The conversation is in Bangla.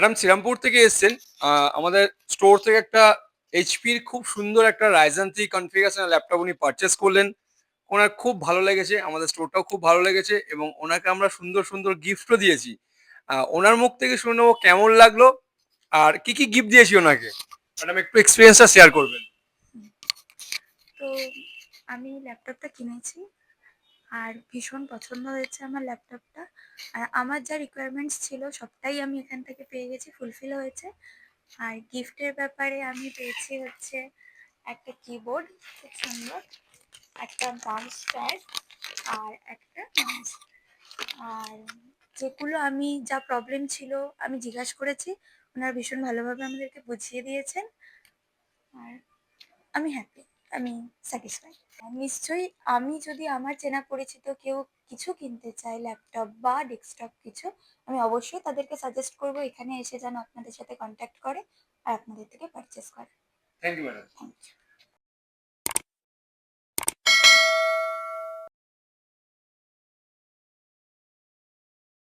ম্যাডাম শ্রীরামপুর থেকে এসেছেন। আমাদের স্টোর থেকে একটা এইচপির খুব সুন্দর একটা রাইজেন 3 কনফিগারেশন ল্যাপটপ উনি পারচেজ করলেন। ওনার খুব ভালো লেগেছে। আমাদের স্টোরটাও খুব ভালো লেগেছে এবং ওনাকে আমরা সুন্দর, সুন্দর গিফটও দিয়েছি। ওনার মুখ থেকে শুনে নেবো কেমন লাগলো আর কি গিফট দিয়েছি ওনাকে? ম্যাডাম একটু এক্সপেরিয়েন্সটা শেয়ার করবেন। তো আমি ল্যাপটপটা কিনেছি আর ভীষণ পছন্দ হয়েছে আমার ল্যাপটপটা। আর আমার যা রিকোয়ারমেন্টস ছিল সবটাই আমি এখান থেকে পেয়ে গেছি, ফুলফিল হয়েছে। আর গিফটের ব্যাপারে আমি পেয়েছি হচ্ছে একটা কিবোর্ড খুব সুন্দর, একটা মাউস প্যাড আর একটা মাউস। আর যেগুলো আমি যা প্রবলেম ছিল আমি জিজ্ঞাসা করেছি, ওনারা ভীষণ ভালোভাবে আমাদেরকে বুঝিয়ে দিয়েছেন। আর আমি হ্যাপি, আমি স্যাটিসফাইড। নিশ্চয়ই আমি যদি আমার চেনা পরিচিত কেউ কিছু কিনতে চায়, ল্যাপটপ বা ডেস্কটপ কিছু, আমি অবশ্যই তাদেরকে সাজেস্ট করব এখানে এসে যেন আপনাদের সাথে কন্ট্যাক্ট করে আর আপনাদের থেকে পারচেস করে। Thank you madam. Thank you.